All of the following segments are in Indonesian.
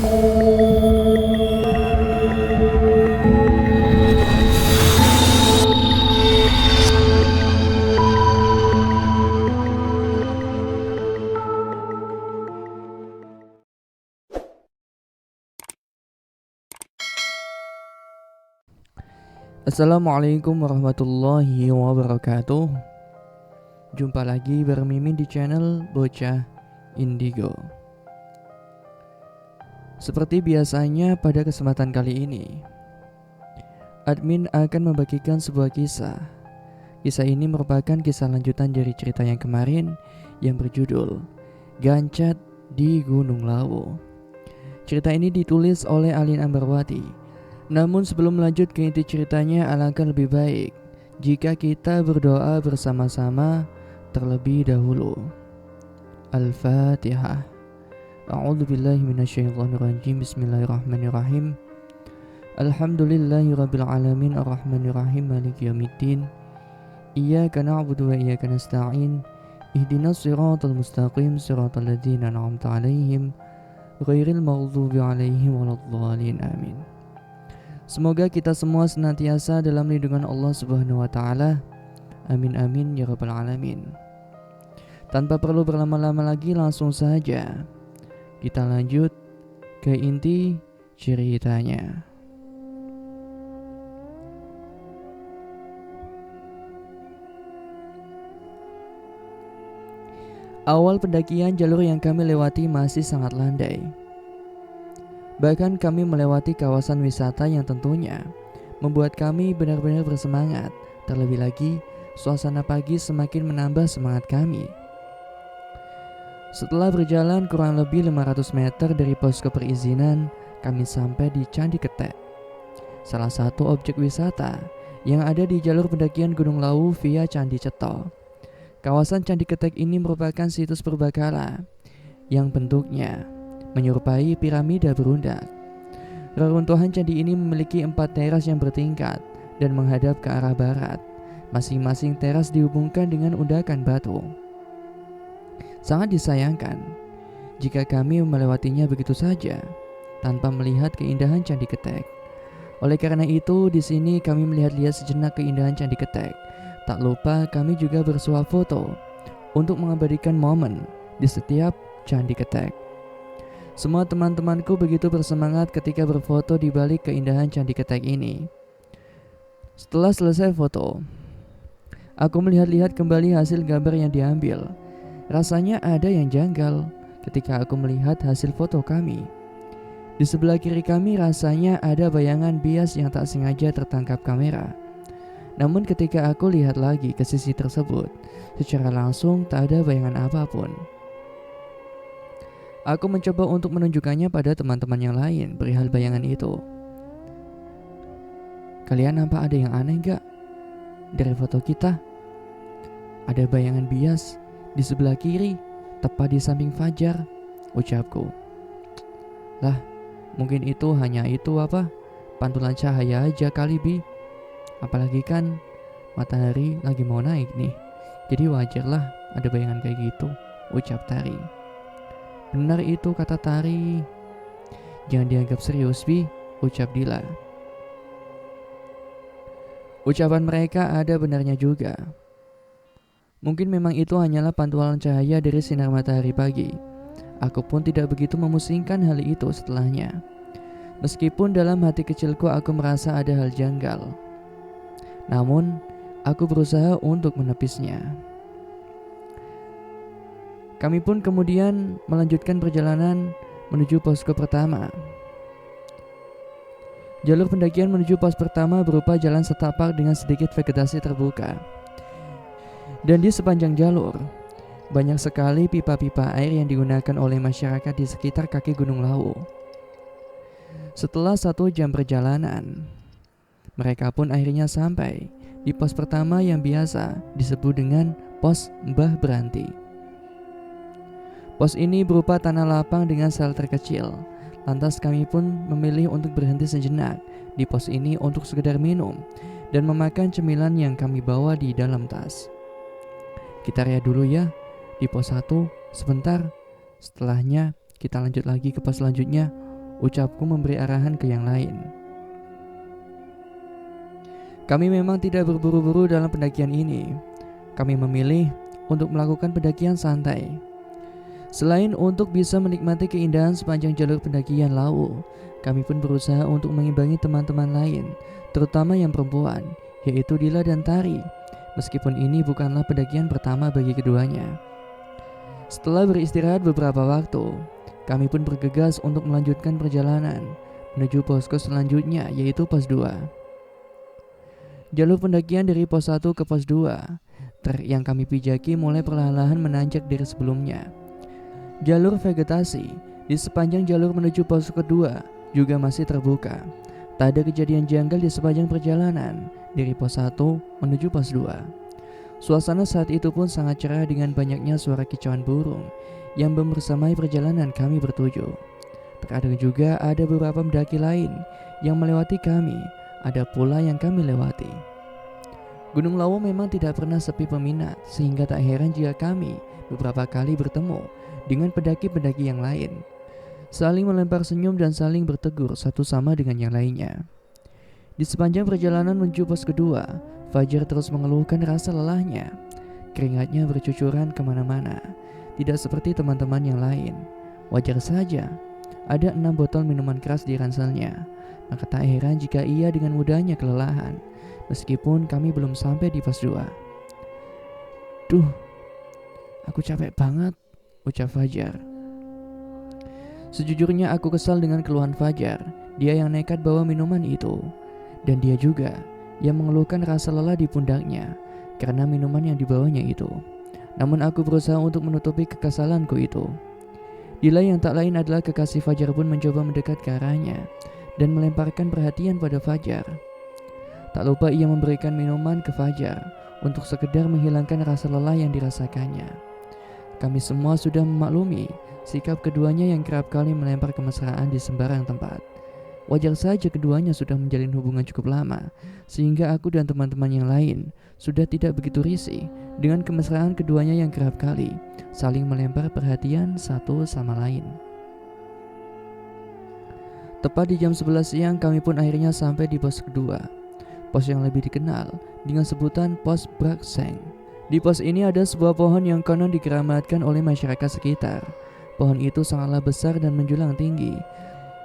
Assalamualaikum warahmatullahi wabarakatuh. Jumpa lagi bareng Mimin di channel Bocah Indigo. Seperti biasanya pada kesempatan kali ini, admin akan membagikan sebuah kisah. Kisah ini merupakan kisah lanjutan dari cerita yang kemarin yang berjudul Gancat di Gunung Lawu. Cerita ini ditulis oleh Alin Ambarwati. Namun sebelum lanjut ke inti ceritanya, alangkah lebih baik jika kita berdoa bersama-sama terlebih dahulu. Al-Fatihah. A'udzubillahi minasyaitonirrajim. Bismillahirrahmanirrahim. Alhamdulillahirabbil alamin arrahmanirrahim maliki yaumiddin. Iyyaka na'budu wa iyyaka nasta'in. Ihdinas siratal mustaqim siratal ladzina an'amta 'alaihim ghairil maghdubi 'alaihim waladdallin. Amin. Semoga kita semua senantiasa dalam lindungan Allah Subhanahu wa taala. Amin amin ya rabbal alamin. Tanpa perlu berlama-lama lagi, langsung saja kita lanjut ke inti ceritanya. Awal pendakian, jalur yang kami lewati masih sangat landai. Bahkan kami melewati kawasan wisata yang tentunya membuat kami benar-benar bersemangat. Terlebih lagi, suasana pagi semakin menambah semangat kami. Setelah berjalan kurang lebih 500 meter dari posko perizinan, kami sampai di Candi Ketek, salah satu objek wisata yang ada di jalur pendakian Gunung Lawu via Candi Ceto. Kawasan Candi Ketek ini merupakan situs purbakala yang bentuknya menyerupai piramida berundak. Reruntuhan candi ini memiliki 4 teras yang bertingkat dan menghadap ke arah barat. Masing-masing teras dihubungkan dengan undakan batu. Sangat disayangkan jika kami melewatinya begitu saja tanpa melihat keindahan Candi Ketek. Oleh karena itu, di sini kami melihat-lihat sejenak keindahan Candi Ketek. Tak lupa kami juga bersuah foto untuk mengabadikan momen di setiap Candi Ketek. Semua teman-temanku begitu bersemangat ketika berfoto di balik keindahan Candi Ketek ini. Setelah selesai foto, aku melihat-lihat kembali hasil gambar yang diambil. Rasanya ada yang janggal ketika aku melihat hasil foto kami. Di sebelah kiri kami rasanya ada bayangan bias yang tak sengaja tertangkap kamera. Namun ketika aku lihat lagi ke sisi tersebut, secara langsung tak ada bayangan apapun. Aku mencoba untuk menunjukkannya pada teman-teman yang lain perihal bayangan itu. Kalian nampak ada yang aneh gak? Dari foto kita ada bayangan bias di sebelah kiri, tepat di samping Fajar, ucapku. Lah, mungkin itu hanya pantulan cahaya aja kali Bi. Apalagi kan matahari lagi mau naik nih, jadi wajarlah ada bayangan kayak gitu, ucap Tari. Benar itu kata Tari. Jangan dianggap serius Bi, ucap Dila. Ucapan mereka ada benarnya juga. Mungkin memang itu hanyalah pantulan cahaya dari sinar matahari pagi. Aku pun tidak begitu memusingkan hal itu setelahnya. Meskipun dalam hati kecilku aku merasa ada hal janggal, namun aku berusaha untuk menepisnya. Kami pun kemudian melanjutkan perjalanan menuju posko pertama. Jalur pendakian menuju pos pertama berupa jalan setapak dengan sedikit vegetasi terbuka. Dan di sepanjang jalur, banyak sekali pipa-pipa air yang digunakan oleh masyarakat di sekitar kaki Gunung Lawu. Setelah 1 jam perjalanan, mereka pun akhirnya sampai di pos pertama yang biasa disebut dengan Pos Mbah Beranti. Pos ini berupa tanah lapang dengan sel terkecil. Lantas kami pun memilih untuk berhenti sejenak di pos ini untuk sekedar minum dan memakan cemilan yang kami bawa di dalam tas. Kita rehat dulu ya di pos 1 sebentar. Setelahnya kita lanjut lagi ke pos selanjutnya, ucapku memberi arahan ke yang lain. Kami memang tidak berburu-buru dalam pendakian ini. Kami memilih untuk melakukan pendakian santai. Selain untuk bisa menikmati keindahan sepanjang jalur pendakian Lawu, kami pun berusaha untuk mengimbangi teman-teman lain, terutama yang perempuan, yaitu Dila dan Tari, meskipun ini bukanlah pendakian pertama bagi keduanya. Setelah beristirahat beberapa waktu, kami pun bergegas untuk melanjutkan perjalanan menuju posko selanjutnya, yaitu pos 2. Jalur pendakian dari pos 1 ke pos 2 yang kami pijaki mulai perlahan-lahan menanjak dari sebelumnya. Jalur vegetasi di sepanjang jalur menuju pos kedua juga masih terbuka. Tak ada kejadian janggal di sepanjang perjalanan dari pos 1 menuju pos 2. Suasana saat itu pun sangat cerah dengan banyaknya suara kicauan burung yang membersamai perjalanan kami bertuju. Terkadang juga ada beberapa pendaki lain yang melewati kami, ada pula yang kami lewati. Gunung Lawu memang tidak pernah sepi peminat, sehingga tak heran jika kami beberapa kali bertemu dengan pendaki-pendaki yang lain, saling melempar senyum dan saling bertegur satu sama dengan yang lainnya. Di sepanjang perjalanan menuju pos kedua, Fajar terus mengeluhkan rasa lelahnya. Keringatnya bercucuran kemana-mana, tidak seperti teman-teman yang lain. Wajar saja, ada 6 botol minuman keras di ranselnya, maka tak heran jika ia dengan mudahnya kelelahan, meskipun kami belum sampai di pos 2. Duh, aku capek banget, ucap Fajar. Sejujurnya aku kesal dengan keluhan Fajar. Dia yang nekat bawa minuman itu, dan dia juga yang mengeluhkan rasa lelah di pundaknya karena minuman yang dibawanya itu. Namun aku berusaha untuk menutupi kekesalanku itu. Dila yang tak lain adalah kekasih Fajar pun mencoba mendekat ke arahnya dan melemparkan perhatian pada Fajar. Tak lupa ia memberikan minuman ke Fajar untuk sekedar menghilangkan rasa lelah yang dirasakannya. Kami semua sudah memaklumi sikap keduanya yang kerap kali melempar kemesraan di sembarang tempat. Wajar saja keduanya sudah menjalin hubungan cukup lama, sehingga aku dan teman-teman yang lain sudah tidak begitu risih dengan kemesraan keduanya yang kerap kali saling melempar perhatian satu sama lain. Tepat di jam 11 siang kami pun akhirnya sampai di pos kedua, pos yang lebih dikenal dengan sebutan pos Brakseng. Di pos ini ada sebuah pohon yang konon dikeramatkan oleh masyarakat sekitar. Pohon itu sangatlah besar dan menjulang tinggi,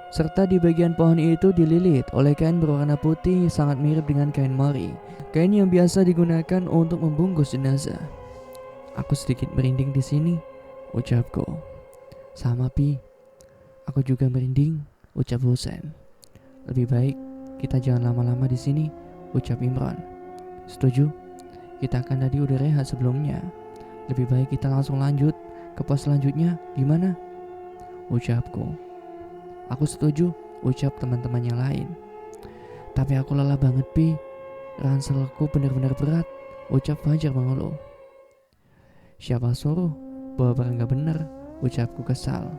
serta di bagian pohon itu dililit oleh kain berwarna putih sangat mirip dengan kain mori, kain yang biasa digunakan untuk membungkus jenazah. Aku sedikit merinding di sini, ucapku. Sama Pi, aku juga merinding, ucap Husen. Lebih baik kita jangan lama-lama di sini, ucap Imran. Setuju? Kita kan tadi udah rehat sebelumnya. Lebih baik kita langsung lanjut ke pos selanjutnya, gimana? Ucapku. Aku setuju, ucap teman-teman yang lain. Tapi aku lelah banget Pi, ranselku benar-benar berat, ucap Fajar mengeluh. Siapa suruh bawa barang gak bener, ucapku kesal.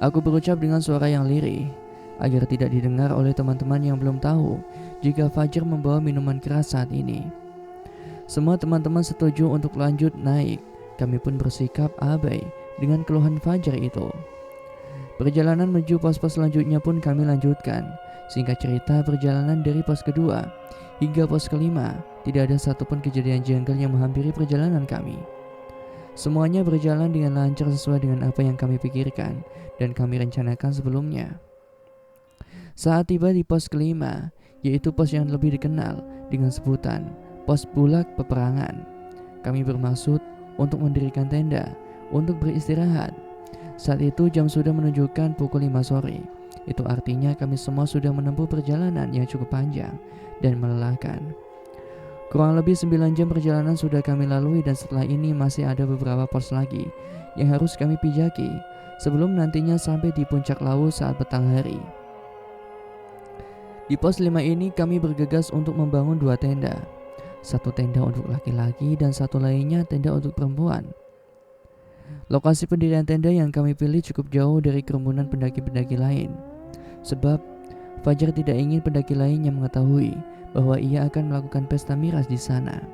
Aku berucap dengan suara yang lirih agar tidak didengar oleh teman-teman yang belum tahu jika Fajar membawa minuman keras saat ini. Semua teman-teman setuju untuk lanjut naik. Kami pun bersikap abai dengan keluhan Fajar itu. Perjalanan menuju pos-pos selanjutnya pun kami lanjutkan. Singkat cerita, perjalanan dari pos kedua hingga pos kelima tidak ada satupun kejadian janggal yang menghampiri perjalanan kami. Semuanya berjalan dengan lancar sesuai dengan apa yang kami pikirkan dan kami rencanakan sebelumnya. Saat tiba di pos kelima, yaitu pos yang lebih dikenal dengan sebutan pos Bulak Peperangan, kami bermaksud untuk mendirikan tenda untuk beristirahat. Saat itu jam sudah menunjukkan pukul 5 sore. Itu artinya kami semua sudah menempuh perjalanan yang cukup panjang dan melelahkan. Kurang lebih 9 jam perjalanan sudah kami lalui dan setelah ini masih ada beberapa pos lagi yang harus kami pijaki sebelum nantinya sampai di puncak Lawu saat petang hari. Di pos 5 ini kami bergegas untuk membangun 2 tenda. Satu tenda untuk laki-laki dan satu lainnya tenda untuk perempuan. Lokasi pendirian tenda yang kami pilih cukup jauh dari kerumunan pendaki-pendaki lain, sebab Fajar tidak ingin pendaki lainnya mengetahui bahwa ia akan melakukan pesta miras di sana.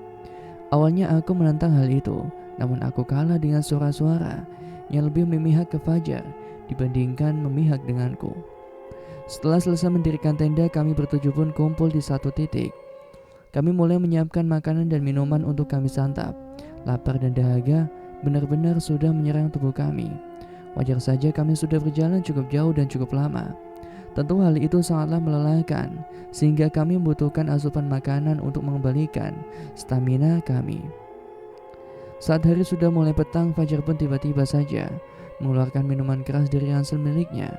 Awalnya aku menentang hal itu, namun aku kalah dengan suara-suara yang lebih memihak ke Fajar dibandingkan memihak denganku. Setelah selesai mendirikan tenda, kami bertujuh pun kumpul di satu titik. Kami mulai menyiapkan makanan dan minuman untuk kami santap. Lapar dan dahaga benar-benar sudah menyerang tubuh kami. Wajar saja kami sudah berjalan cukup jauh dan cukup lama. Tentu hal itu sangatlah melelahkan, sehingga kami membutuhkan asupan makanan untuk mengembalikan stamina kami. Saat hari sudah mulai petang, Fajar pun tiba-tiba saja mengeluarkan minuman keras dari ransel miliknya.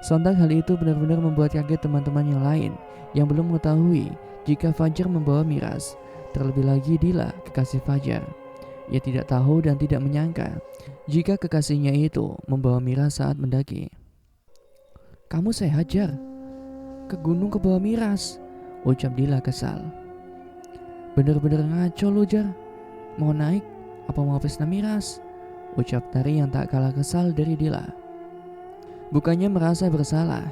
Sontak hal itu benar-benar membuat kaget teman-teman yang lain yang belum mengetahui jika Fajar membawa miras. Terlebih lagi Dila, kekasih Fajar. Ia tidak tahu dan tidak menyangka jika kekasihnya itu membawa miras saat mendaki. "Kamu sehat, Jar? Ke gunung ke bawa miras," ucap Dila kesal. "Bener-bener ngaco lu, Jar. Mau naik apa mau pesta miras?" ucap Tari yang tak kalah kesal dari Dila. Bukannya merasa bersalah,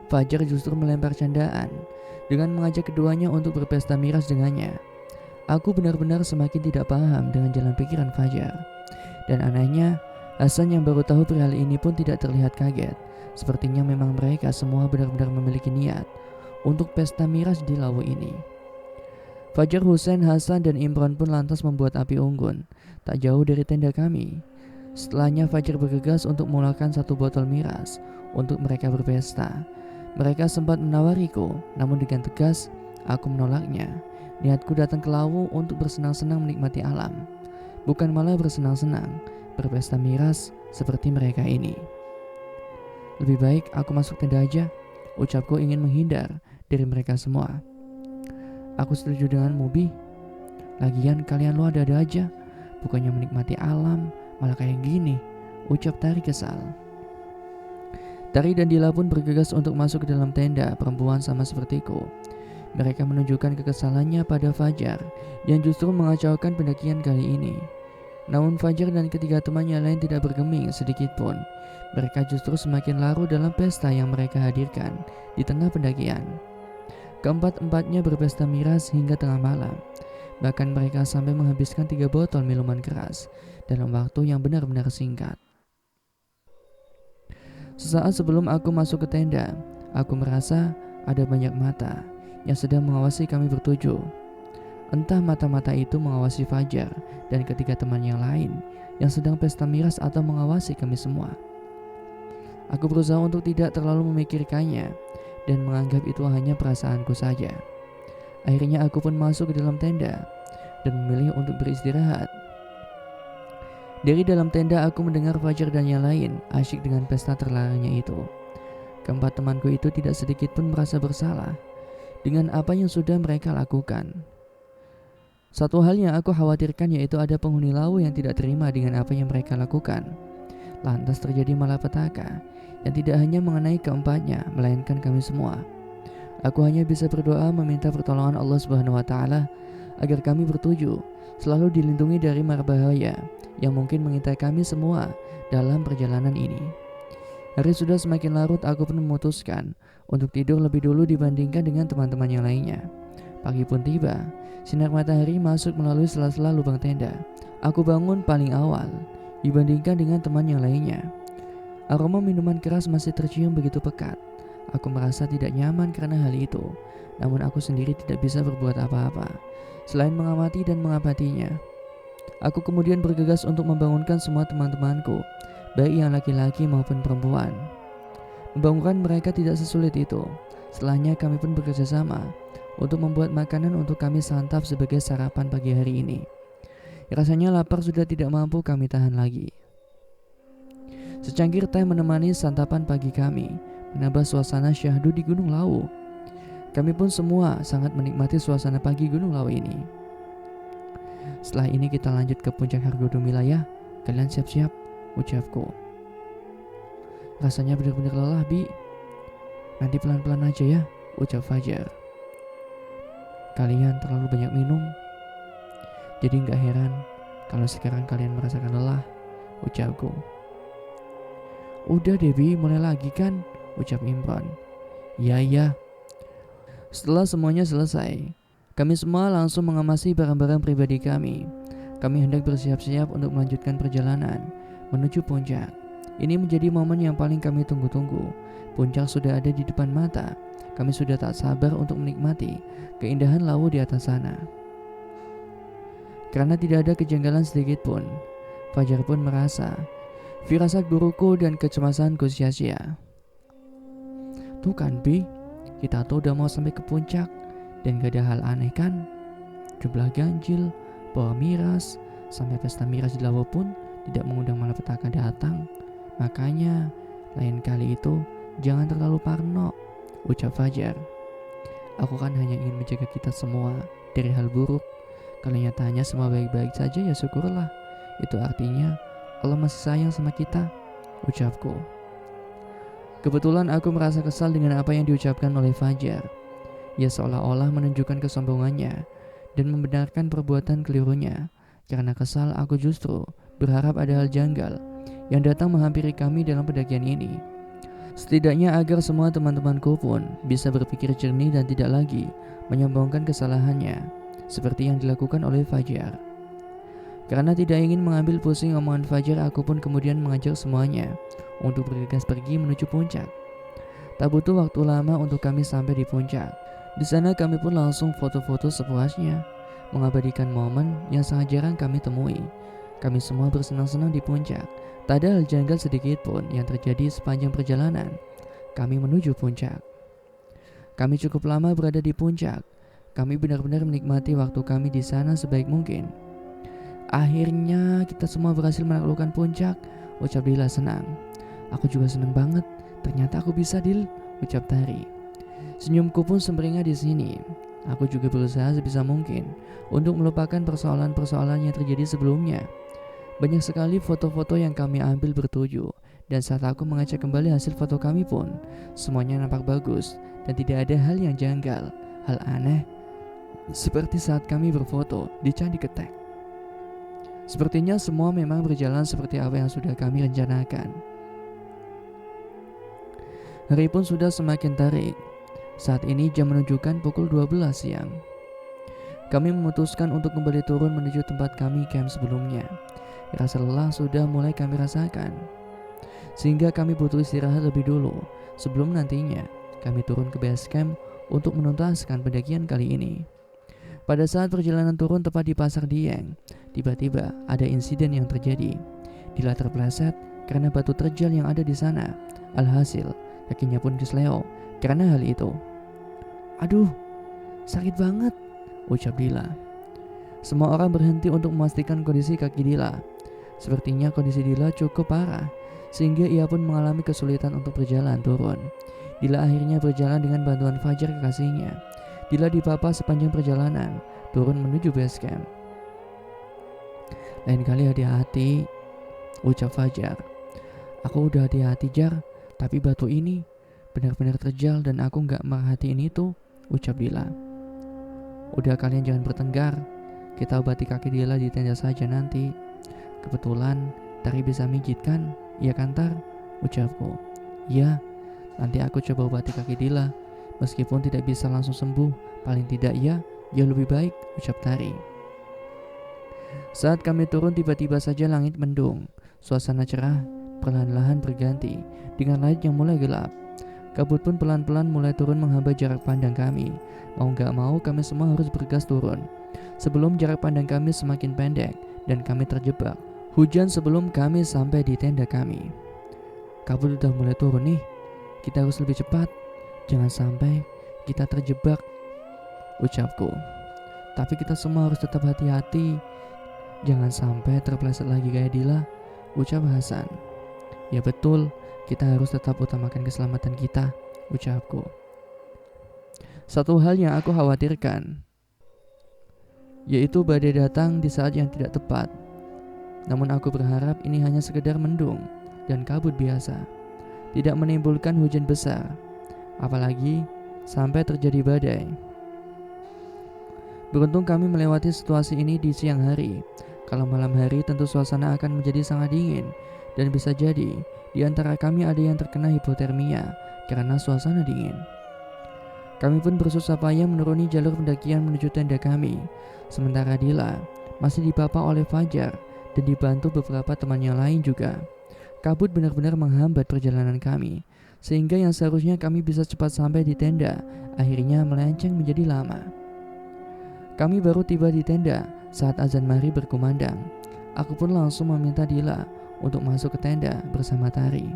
Fajar justru melempar candaan dengan mengajak keduanya untuk berpesta miras dengannya. Aku benar-benar semakin tidak paham dengan jalan pikiran Fajar. Dan anehnya, Hasan yang baru tahu perihal ini pun tidak terlihat kaget. Sepertinya memang mereka semua benar-benar memiliki niat untuk pesta miras di lawu ini. Fajar, Husain, Hasan, dan Imran pun lantas membuat api unggun tak jauh dari tenda kami. Setelahnya Fajar bergegas untuk memulakan satu botol miras untuk mereka berpesta. Mereka sempat menawariku, namun dengan tegas aku menolaknya. Niatku datang ke lawu untuk bersenang-senang menikmati alam, bukan malah bersenang-senang berpesta miras seperti mereka ini. "Lebih baik aku masuk tenda aja," ucapku ingin menghindar dari mereka semua. "Aku setuju dengan Mubi. Lagian kalian lo ada-ada aja, bukannya menikmati alam malah kayak gini," ucap Tari kesal. Tari dan Dila pun bergegas untuk masuk ke dalam tenda perempuan sama sepertiku. Mereka menunjukkan kekesalannya pada Fajar yang justru mengacaukan pendakian kali ini. Namun Fajar dan ketiga temannya lain tidak bergeming sedikit pun. Mereka justru semakin larut dalam pesta yang mereka hadirkan di tengah pendakian. Keempat-empatnya berpesta miras hingga tengah malam. Bahkan mereka sampai menghabiskan 3 botol minuman keras dalam waktu yang benar-benar singkat. Sesaat sebelum aku masuk ke tenda, aku merasa ada banyak mata yang sedang mengawasi kami bertujuh. Entah mata-mata itu mengawasi Fajar dan ketiga teman yang lain yang sedang pesta miras atau mengawasi kami semua. Aku berusaha untuk tidak terlalu memikirkannya dan menganggap itu hanya perasaanku saja. Akhirnya aku pun masuk ke dalam tenda dan memilih untuk beristirahat. Dari dalam tenda aku mendengar Fajar dan yang lain asyik dengan pesta terlarangnya itu. Keempat temanku itu tidak sedikit pun merasa bersalah dengan apa yang sudah mereka lakukan. Satu hal yang aku khawatirkan yaitu ada penghuni lawu yang tidak terima dengan apa yang mereka lakukan. Lantas terjadi malapetaka yang tidak hanya mengenai keempatnya, melainkan kami semua. Aku hanya bisa berdoa meminta pertolongan Allah Subhanahu wa Ta'ala agar kami bertujuh selalu dilindungi dari mara bahaya yang mungkin mengintai kami semua dalam perjalanan ini. Hari sudah semakin larut, aku pun memutuskan untuk tidur lebih dulu dibandingkan dengan teman-teman yang lainnya. Pagi pun tiba, sinar matahari masuk melalui sela-sela lubang tenda. Aku bangun paling awal dibandingkan dengan teman yang lainnya. Aroma minuman keras masih tercium begitu pekat. Aku merasa tidak nyaman karena hal itu, namun aku sendiri tidak bisa berbuat apa-apa selain mengamati dan mengabatinya. Aku kemudian bergegas untuk membangunkan semua teman-temanku, baik yang laki-laki maupun perempuan. Membangunkan mereka tidak sesulit itu. Setelahnya kami pun bekerja sama untuk membuat makanan untuk kami santap sebagai sarapan pagi hari ini. Rasanya lapar sudah tidak mampu kami tahan lagi. Secangkir teh menemani santapan pagi kami, menambah suasana syahdu di Gunung Lawu. Kami pun semua sangat menikmati suasana pagi Gunung Lawu ini. "Setelah ini kita lanjut ke puncak Hargodumila ya. Kalian siap-siap," ucapku. "Rasanya benar-benar lelah, Bi. Nanti pelan-pelan aja ya," ucap Fajar. "Kalian terlalu banyak minum. Jadi gak heran kalau sekarang kalian merasakan lelah," ucapku. "Udah Debi, mulai lagi kan," ucap Imran. "Iya. Setelah semuanya selesai, kami semua langsung mengemasi barang-barang pribadi kami. Kami hendak bersiap-siap untuk melanjutkan perjalanan menuju puncak. Ini menjadi momen yang paling kami tunggu-tunggu. Puncak sudah ada di depan mata. Kami sudah tak sabar untuk menikmati keindahan lawu di atas sana. Karena tidak ada kejanggalan sedikit pun, Fajar pun merasa firasat burukku dan kecemasanku sia-sia. Tuh kan Bi, kita tuh udah mau sampai ke puncak dan gak ada hal aneh kan? Jumlah ganjil, bawa miras, sampai pesta miras di Lawu pun tidak mengundang malapetaka datang. Makanya lain kali itu jangan terlalu parno, ucap Fajar. Aku kan hanya ingin menjaga kita semua dari hal buruk. Kalau nyatanya semua baik-baik saja ya syukurlah. Itu artinya Allah masih sayang sama kita, ucapku. Kebetulan aku merasa kesal dengan apa yang diucapkan oleh Fajar. Ia seolah-olah menunjukkan kesombongannya dan membenarkan perbuatan kelirunya. Karena kesal, aku justru berharap ada hal janggal yang datang menghampiri kami dalam pendakian ini. Setidaknya agar semua teman-temanku pun bisa berpikir jernih dan tidak lagi menyombongkan kesalahannya seperti yang dilakukan oleh Fajar. Karena tidak ingin mengambil pusing omongan Fajar, aku pun kemudian mengajak semuanya untuk bergegas pergi menuju puncak. Tak butuh waktu lama untuk kami sampai di puncak. Di sana kami pun langsung foto-foto sepuasnya, mengabadikan momen yang sangat jarang kami temui. Kami semua bersenang-senang di puncak. Tak ada hal janggal sedikit pun yang terjadi sepanjang perjalanan kami menuju puncak. Kami cukup lama berada di puncak. Kami benar-benar menikmati waktu kami di sana sebaik mungkin. Akhirnya kita semua berhasil menaklukkan puncak, ucap Dila senang. Aku juga senang banget. Ternyata aku bisa, Dil, ucap Tari. Senyumku pun sumringah di sini. Aku juga berusaha sebisa mungkin untuk melupakan persoalan-persoalan yang terjadi sebelumnya. Banyak sekali foto-foto yang kami ambil bertuju, dan saat aku mengecek kembali hasil foto kami pun, semuanya nampak bagus dan tidak ada hal yang janggal, hal aneh, seperti saat kami berfoto di Candi Ketek. Sepertinya semua memang berjalan seperti apa yang sudah kami rencanakan. Hari pun sudah semakin tarik. Saat ini jam menunjukkan pukul 12 siang. Kami memutuskan untuk kembali turun menuju tempat kami camp sebelumnya. Rasa lelah sudah mulai kami rasakan, sehingga kami butuh istirahat lebih dulu sebelum nantinya kami turun ke base camp untuk menuntaskan pendakian kali ini. Pada saat perjalanan turun tepat di Pasar Dieng, tiba-tiba ada insiden yang terjadi. Dila terpleset karena batu terjal yang ada di sana. Alhasil, kakinya pun kesleo karena hal itu. Aduh, sakit banget, ucap Dila. Semua orang berhenti untuk memastikan kondisi kaki Dila. Sepertinya kondisi Dila cukup parah, sehingga ia pun mengalami kesulitan untuk berjalan turun. Dila akhirnya berjalan dengan bantuan Fajar kekasihnya. Dila dipapa sepanjang perjalanan turun menuju base camp. Lain kali hati-hati, ucap Fajar. Aku udah hati-hati Jar, tapi batu ini benar-benar terjal dan aku gak merhatiin itu, ucap Dila. Udah kalian jangan bertengkar, kita obati kaki Dila di tenda saja nanti. Kebetulan Tari bisa mijit kan, iya kan Tar, ucapku. Ya, nanti aku coba obati kaki Dila. Meskipun tidak bisa langsung sembuh, paling tidak ya lebih baik, ucap Tari. Saat kami turun tiba-tiba saja langit mendung. Suasana cerah perlahan-lahan berganti dengan langit yang mulai gelap. Kabut pun pelan-pelan mulai turun menghambat jarak pandang kami. Mau gak mau kami semua harus bergas turun. Sebelum jarak pandang kami semakin pendek dan kami terjebak hujan sebelum kami sampai di tenda kami. Kabut udah mulai turun nih, kita harus lebih cepat. Jangan sampai kita terjebak, ucapku. Tapi kita semua harus tetap hati-hati. Jangan sampai terpeleset lagi kayak Dila, ucap Hasan. Ya betul, kita harus tetap utamakan keselamatan kita, ucapku. Satu hal yang aku khawatirkan, yaitu badai datang di saat yang tidak tepat. Namun aku berharap ini hanya sekedar mendung dan kabut biasa, tidak menimbulkan hujan besar. Apalagi sampai terjadi badai. Beruntung kami melewati situasi ini di siang hari. Kalau malam hari tentu suasana akan menjadi sangat dingin, dan bisa jadi di antara kami ada yang terkena hipotermia karena suasana dingin. Kami pun bersusah payah menuruni jalur pendakian menuju tenda kami. Sementara Dila masih dipapa oleh Fajar dan dibantu beberapa temannya lain juga. Kabut benar-benar menghambat perjalanan kami, sehingga yang seharusnya kami bisa cepat sampai di tenda, akhirnya melenceng menjadi lama. Kami baru tiba di tenda saat azan maghrib berkumandang. Aku pun langsung meminta Dila untuk masuk ke tenda bersama Tari.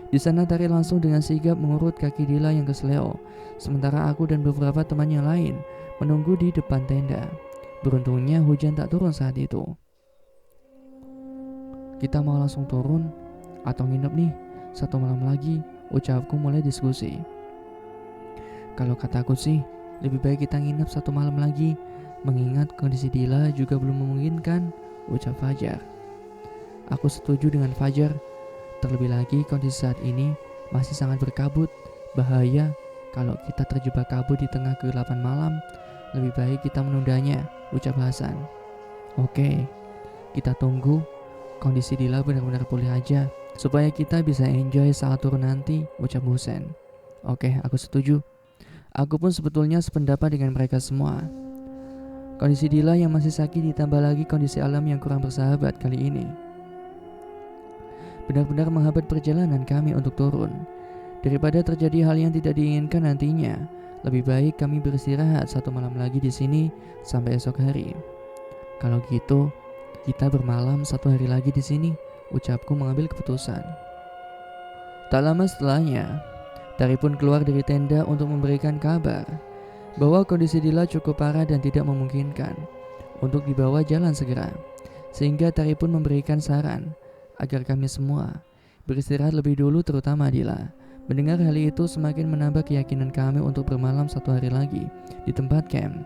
Di sana Tari langsung dengan sigap mengurut kaki Dila yang kesleo, sementara aku dan beberapa teman yang lain menunggu di depan tenda. Beruntungnya hujan tak turun saat itu. Kita mau langsung turun atau nginep nih 1 malam lagi, ucapku mulai diskusi. Kalau kataku sih, lebih baik kita nginep 1 malam lagi, mengingat kondisi Dila juga belum memungkinkan, ucap Fajar. Aku setuju dengan Fajar. Terlebih lagi kondisi saat ini masih sangat berkabut, bahaya kalau kita terjebak kabut di tengah kegelapan malam. Lebih baik kita menundanya, ucap Hasan. Oke, kita tunggu kondisi Dila benar-benar pulih aja, supaya kita bisa enjoy saat turun nanti, ucap Husen. Oke, aku setuju. Aku pun sebetulnya sependapat dengan mereka semua. Kondisi Dila yang masih sakit ditambah lagi kondisi alam yang kurang bersahabat kali ini benar-benar menghambat perjalanan kami untuk turun. Daripada terjadi hal yang tidak diinginkan nantinya, lebih baik kami beristirahat 1 malam lagi di sini sampai esok hari. Kalau gitu, kita bermalam 1 hari lagi di sini, ucapku mengambil keputusan. Tak lama setelahnya, Tari pun keluar dari tenda untuk memberikan kabar bahwa kondisi Dila cukup parah dan tidak memungkinkan untuk dibawa jalan segera, sehingga Tari pun memberikan saran agar kami semua beristirahat lebih dulu, terutama Dila. Mendengar hal itu semakin menambah keyakinan kami untuk bermalam 1 hari lagi di tempat camp.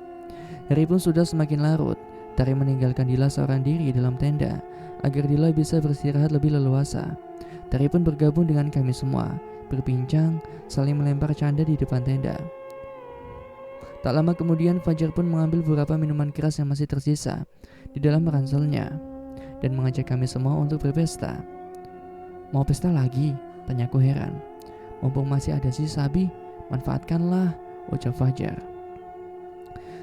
Hari pun sudah semakin larut. Tari meninggalkan Dila seorang diri dalam tenda agar Dila bisa beristirahat lebih leluasa. Tari pun bergabung dengan kami semua, berbincang, saling melempar canda di depan tenda. Tak lama kemudian Fajar pun mengambil beberapa minuman keras yang masih tersisa di dalam ranselnya dan mengajak kami semua untuk berpesta. Mau pesta lagi? Tanyaku heran. Mumpung masih ada sisa, Bi, manfaatkanlah, ucap Fajar.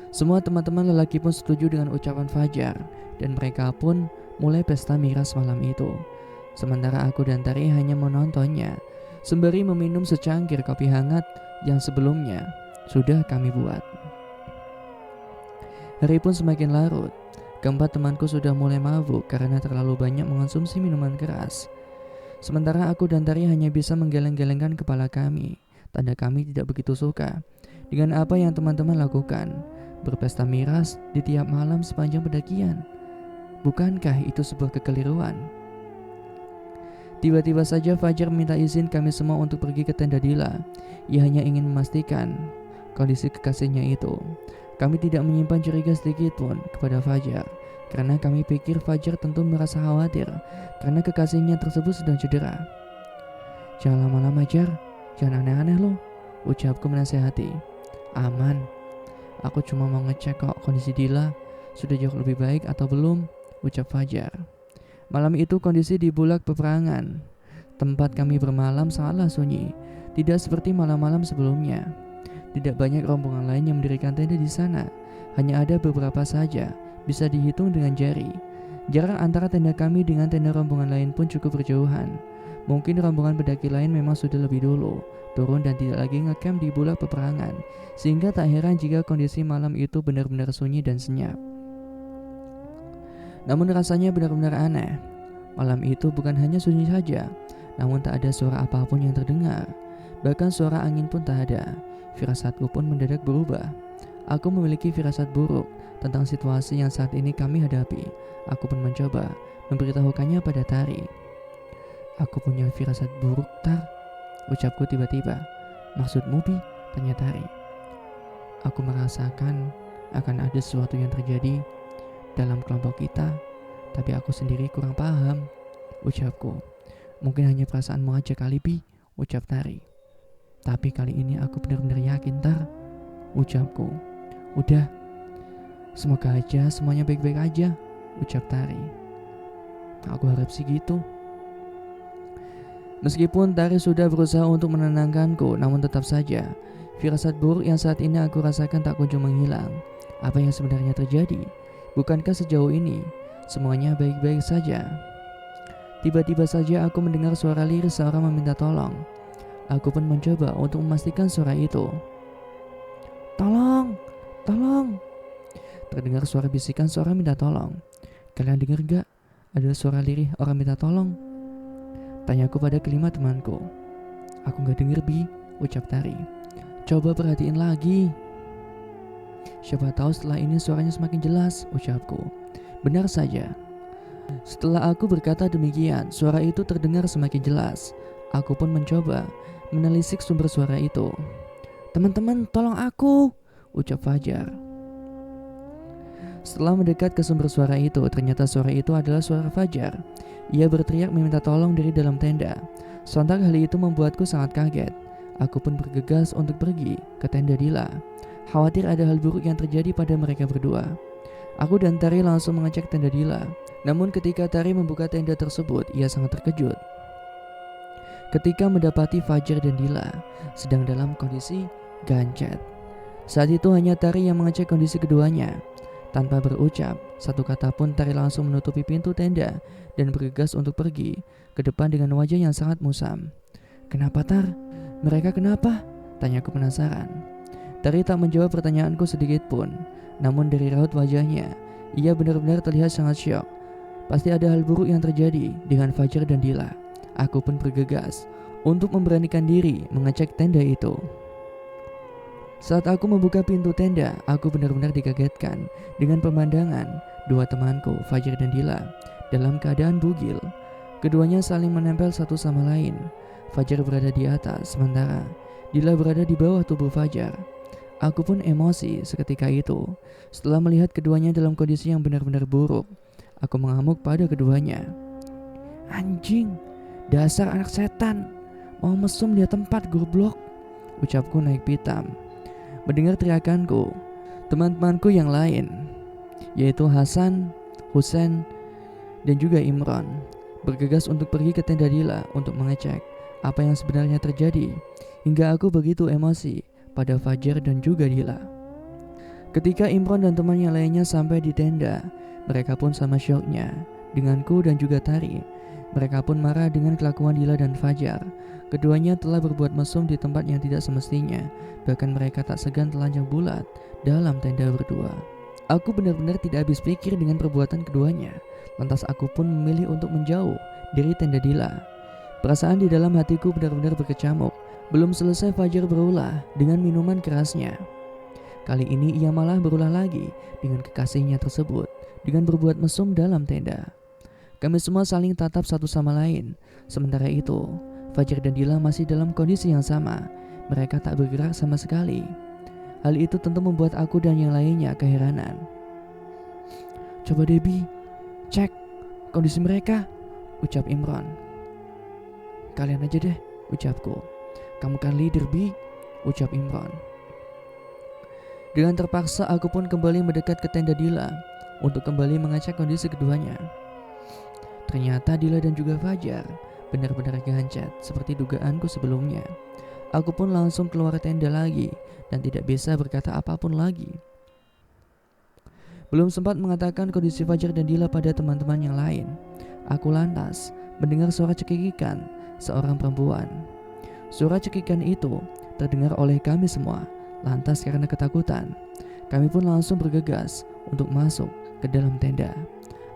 Semua teman-teman lelaki pun setuju dengan ucapan Fajar, dan mereka pun mulai pesta miras malam itu. Sementara aku dan Tari hanya menontonnya, sembari meminum secangkir kopi hangat yang sebelumnya sudah kami buat. Hari pun semakin larut. Keempat temanku sudah mulai mabuk karena terlalu banyak mengonsumsi minuman keras. Sementara aku dan Tari hanya bisa menggeleng-gelengkan kepala kami. Tanda kami tidak begitu suka dengan apa yang teman-teman lakukan, berpesta miras di tiap malam sepanjang pendakian. Bukankah itu sebuah kekeliruan? Tiba-tiba saja Fajar minta izin kami semua untuk pergi ke tenda Dila. Ia hanya ingin memastikan kondisi kekasihnya itu. Kami tidak menyimpan curiga sedikit pun kepada Fajar, karena kami pikir Fajar tentu merasa khawatir karena kekasihnya tersebut sedang cedera. Jangan lama-lama Jar, jangan aneh-aneh lo, ucapku menasehati. Aman, aku cuma mau ngecek kok kondisi Dila sudah jauh lebih baik atau belum, ucap Fajar. Malam itu kondisi di Bulak Peperangan, tempat kami bermalam, sangatlah sunyi, tidak seperti malam-malam sebelumnya. Tidak banyak rombongan lain yang mendirikan tenda di sana, hanya ada beberapa saja, bisa dihitung dengan jari. Jarak antara tenda kami dengan tenda rombongan lain pun cukup berjauhan. Mungkin rombongan pendaki lain memang sudah lebih dulu turun dan tidak lagi ngecamp di Bulak Peperangan, sehingga tak heran jika kondisi malam itu benar-benar sunyi dan senyap. Namun rasanya benar-benar aneh. Malam itu bukan hanya sunyi saja, namun tak ada suara apapun yang terdengar. Bahkan suara angin pun tak ada. Firasatku pun mendadak berubah. Aku memiliki firasat buruk tentang situasi yang saat ini kami hadapi. Aku pun mencoba memberitahukannya pada Tari. Aku punya firasat buruk, Tar, ucapku tiba-tiba. Maksudmu, Bi? Tanya Tari. Aku merasakan akan ada sesuatu yang terjadi dalam kelompok kita, tapi aku sendiri kurang paham, ucapku. Mungkin hanya perasaanmu aja kali, Bi, ucap Tari. Tapi kali ini aku benar-benar yakin, Tar, ucapku. Udah, semoga aja semuanya baik-baik aja, ucap Tari. Aku harap sih gitu. Meskipun Tari sudah berusaha untuk menenangkanku, namun tetap saja firasat buruk yang saat ini aku rasakan tak kunjung menghilang. Apa yang sebenarnya terjadi? Bukankah sejauh ini semuanya baik-baik saja? Tiba-tiba saja aku mendengar suara lirih seorang meminta tolong. Aku pun mencoba untuk memastikan suara itu. Tolong, tolong. Terdengar suara bisikan seorang minta tolong. Kalian dengar gak? Ada suara lirih orang minta tolong. Tanyaku pada kelima temanku. Aku gak denger Bi, ucap Tari. Coba perhatiin lagi. Siapa tahu setelah ini suaranya semakin jelas, ucapku. Benar saja. Setelah aku berkata demikian, suara itu terdengar semakin jelas. Aku pun mencoba menelisik sumber suara itu. Teman-teman, tolong aku, ucap Fajar. Setelah mendekat ke sumber suara itu, ternyata suara itu adalah suara Fajar. Ia berteriak meminta tolong dari dalam tenda. Sontak hal itu membuatku sangat kaget. Aku pun bergegas untuk pergi ke tenda Dila. Khawatir ada hal buruk yang terjadi pada mereka berdua. Aku dan Tari langsung mengecek tenda Dila. Namun ketika Tari membuka tenda tersebut, ia sangat terkejut ketika mendapati Fajar dan Dila sedang dalam kondisi gancet. Saat itu hanya Tari yang mengecek kondisi keduanya. Tanpa berucap satu kata pun, Tari langsung menutupi pintu tenda dan bergegas untuk pergi ke depan dengan wajah yang sangat musam. Kenapa Tar? Mereka kenapa? Tanyaku penasaran. Tari tak menjawab pertanyaanku sedikit pun. Namun dari raut wajahnya, ia benar-benar terlihat sangat syok. Pasti ada hal buruk yang terjadi dengan Fajar dan Dila. Aku pun bergegas untuk memberanikan diri mengecek tenda itu. Saat aku membuka pintu tenda, aku benar-benar dikagetkan dengan pemandangan dua temanku, Fajar dan Dila, dalam keadaan bugil. Keduanya saling menempel satu sama lain. Fajar berada di atas, sementara Dila berada di bawah tubuh Fajar. Aku pun emosi seketika itu. Setelah melihat keduanya dalam kondisi yang benar-benar buruk, aku mengamuk pada keduanya. Anjing, dasar anak setan, mau mesum dia tempat goblok, ucapku naik pitam. Mendengar teriakanku, teman-temanku yang lain, yaitu Hasan, Husen, dan juga Imron, bergegas untuk pergi ke tenda Dila untuk mengecek apa yang sebenarnya terjadi. Hingga aku begitu emosi pada Fajar dan juga Dila. Ketika Imron dan temannya lainnya sampai di tenda, mereka pun sama syoknya denganku dan juga Tari. Mereka pun marah dengan kelakuan Dila dan Fajar. Keduanya telah berbuat mesum di tempat yang tidak semestinya. Bahkan mereka tak segan telanjang bulat dalam tenda berdua. Aku benar-benar tidak habis pikir dengan perbuatan keduanya. Lantas aku pun memilih untuk menjauh dari tenda Dila. Perasaan di dalam hatiku benar-benar berkecamuk. Belum selesai Fajar berulah dengan minuman kerasnya. Kali ini ia malah berulah lagi dengan kekasihnya tersebut dengan berbuat mesum dalam tenda. Kami semua saling tatap satu sama lain. Sementara itu, Fajar dan Dila masih dalam kondisi yang sama. Mereka tak bergerak sama sekali. Hal itu tentu membuat aku dan yang lainnya keheranan. Coba Debbie, cek kondisi mereka, ucap Imron. Kalian aja deh, ucapku. Kamu kan leader Bi, ucap Imron. Dengan terpaksa aku pun kembali mendekat ke tenda Dila untuk kembali mengecek kondisi keduanya. Ternyata Dila dan juga Fajar benar-benar gancet seperti dugaanku sebelumnya. Aku pun langsung keluar tenda lagi dan tidak bisa berkata apapun lagi. Belum sempat mengatakan kondisi Fajar dan Dila pada teman-teman yang lain, aku lantas mendengar suara cekikikan seorang perempuan. Suara cekikan itu terdengar oleh kami semua. Lantas karena ketakutan, kami pun langsung bergegas untuk masuk ke dalam tenda.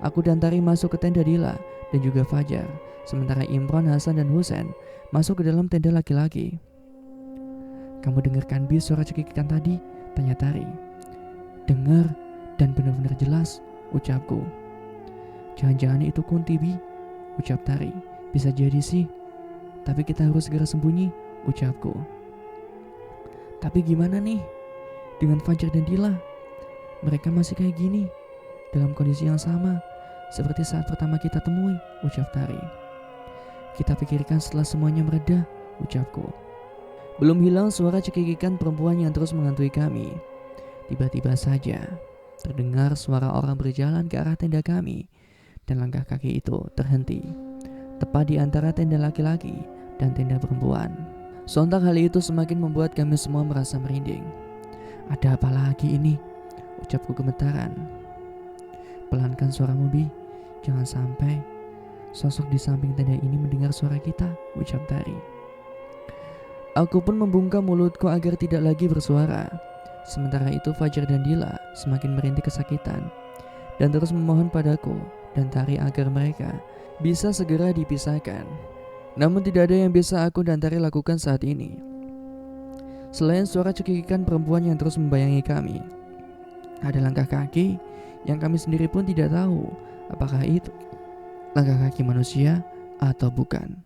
Aku dan Tari masuk ke tenda Dila dan juga Fajar. Sementara Imron, Hasan, dan Husen masuk ke dalam tenda laki-laki. Kamu dengarkan Bi suara cekikikan tadi? Tanya Tari. Dengar dan benar-benar jelas, ucapku. Jangan-jangan itu Kunti Bi, ucap Tari. Bisa jadi sih, tapi kita harus segera sembunyi, ucapku. Tapi gimana nih dengan Fajar dan Dila? Mereka masih kayak gini, dalam kondisi yang sama seperti saat pertama kita temui, ucap Tari. Kita pikirkan setelah semuanya mereda, ucapku. Belum hilang suara cekikikan perempuan yang terus menghantui kami. Tiba-tiba saja terdengar suara orang berjalan ke arah tenda kami, dan langkah kaki itu terhenti tepat di antara tenda laki-laki dan tenda perempuan. Sontak hal itu semakin membuat kami semua merasa merinding. Ada apa lagi ini? Ucapku gemetaran. Pelankan suaramu Bi, jangan sampai Sosok di samping tenda ini mendengar suara kita, ucap Tari. Aku pun membungkam mulutku agar tidak lagi bersuara. Sementara itu Fajar dan Dila semakin merintih kesakitan dan terus memohon padaku dan Tari agar mereka bisa segera dipisahkan. Namun tidak ada yang bisa aku dan Tari lakukan saat ini, selain suara cekikikan perempuan yang terus membayangi kami. Ada langkah kaki yang kami sendiri pun tidak tahu apakah itu langkah kaki manusia atau bukan.